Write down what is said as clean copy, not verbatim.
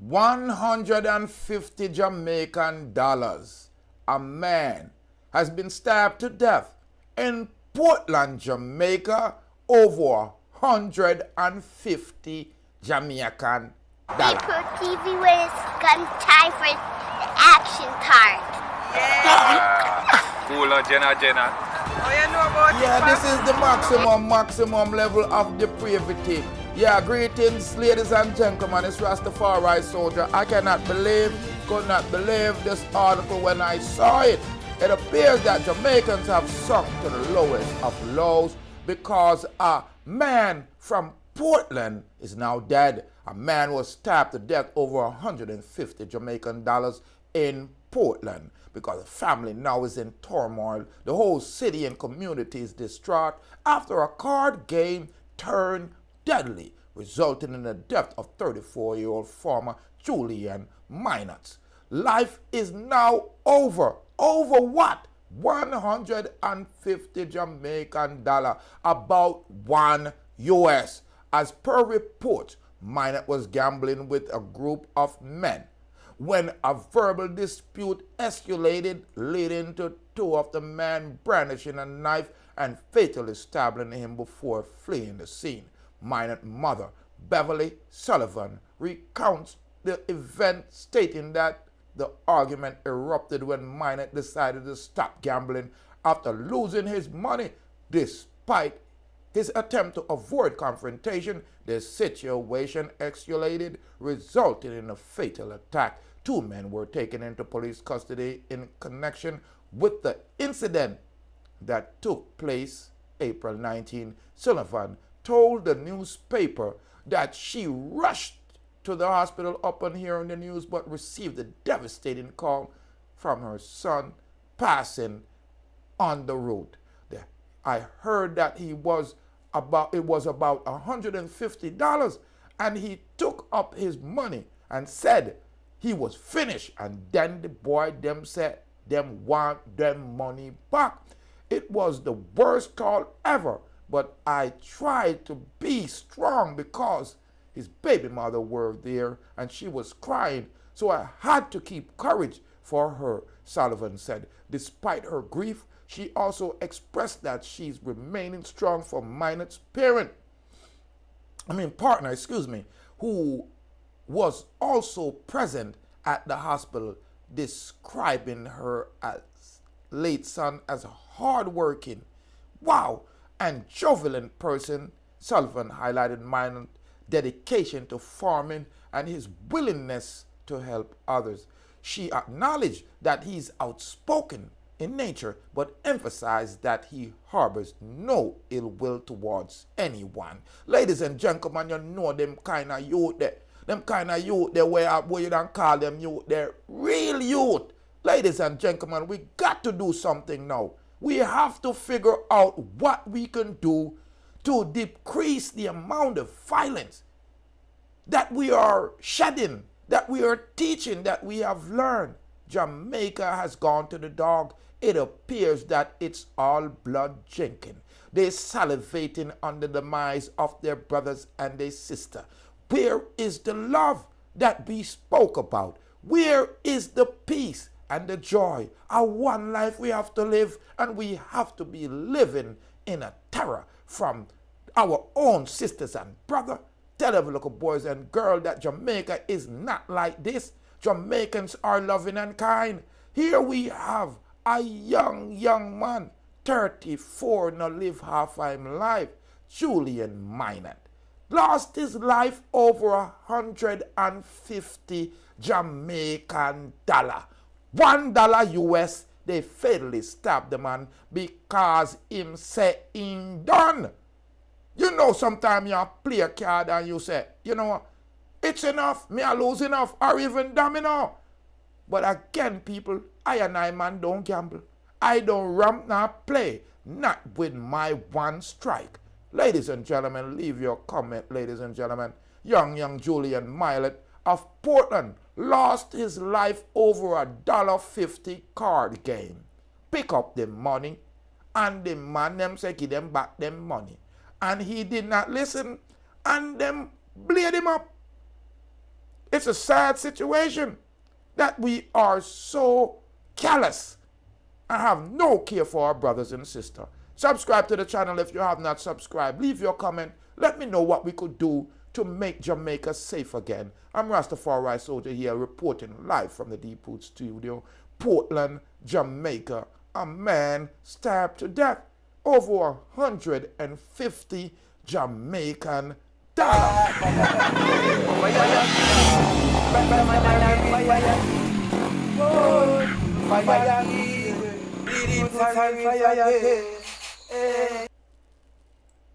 150 Jamaican dollars. A man has been stabbed to death in Portland, Jamaica, over 150 Jamaican dollars. People TV when it's gun time for the action card. Yeah. Cool on Jenna. Oh, you know about it? Yeah, this is the maximum level of depravity. Yeah, greetings, ladies and gentlemen. It's Rastafari soldier. I could not believe this article when I saw it. It appears that Jamaicans have sunk to the lowest of lows because a man from Portland is now dead. A man was stabbed to death over 150 Jamaican dollars in Portland because the family now is in turmoil. The whole city and community is distraught after a card game turned deadly, resulting in the death of 34-year-old farmer Julian Minott. Life is now over. Over what? 150 Jamaican dollar, about $1 US. As per report, Minott was gambling with a group of men when a verbal dispute escalated, leading to two of the men brandishing a knife and fatally stabbing him before fleeing the scene. Minott's mother, Beverly Sullivan, recounts the event, stating that the argument erupted when Minott decided to stop gambling after losing his money. Despite his attempt to avoid confrontation, the situation escalated, resulting in a fatal attack. Two men were taken into police custody in connection with the incident that took place April 19. Sullivan told the newspaper that she rushed to the hospital upon hearing the news, but received a devastating call from her son passing on the road. I heard that it was about $150, and he took up his money and said he was finished. And then the boy them said them want them money back. It was the worst call ever, but I tried to be strong because his baby mother were there and she was crying, so I had to keep courage for her, Sullivan said. Despite her grief, she also expressed that she's remaining strong for Minott's partner, who was also present at the hospital, describing her as late son as a hardworking, and jubilant person. Sullivan highlighted Minott's dedication to farming and his willingness to help others. She acknowledged that he's outspoken in nature, but emphasized that he harbors no ill will towards anyone. Ladies and gentlemen, you know them kind of youth there. Them kind of youth there where you don't call them youth, they're real youth. Ladies and gentlemen, we got to do something now. We have to figure out what we can do to decrease the amount of violence that we are shedding, that we are teaching, that we have learned. Jamaica has gone to the dog. It appears that it's all blood drinking. They're salivating on the demise of their brothers and their sister. Where is the love that we spoke about? Where is the peace and the joy? Our one life we have to live, and we have to be living in a terror from our own sisters and brothers. Tell every little boys and girls that Jamaica is not like this. Jamaicans are loving and kind. Here we have a young man, 34, now live half him life, Julian Minott. Lost his life over 150 Jamaican dollar. $1 US, they fatally stabbed the man because him say him done. You know, sometimes you play a card and you say, you know what, it's enough, me I lose enough, or even domino. But again, people, I man don't gamble. I don't ramp nor play, not with my one strike. Ladies and gentlemen, leave your comment, ladies and gentlemen. Young Julian Minott of Portland lost his life over a $1.50 card game. Pick up the money, and the man them say give them back them money. And he did not listen, and them bleed him up. It's a sad situation that we are so callous and have no care for our brothers and sisters. Subscribe to the channel if you have not subscribed. Leave your comment. Let me know what we could do to make Jamaica safe again. I'm Rastafari Soldier here reporting live from the Deep Root Studio, Portland, Jamaica. A man stabbed to death. Over 150 Jamaican dollars.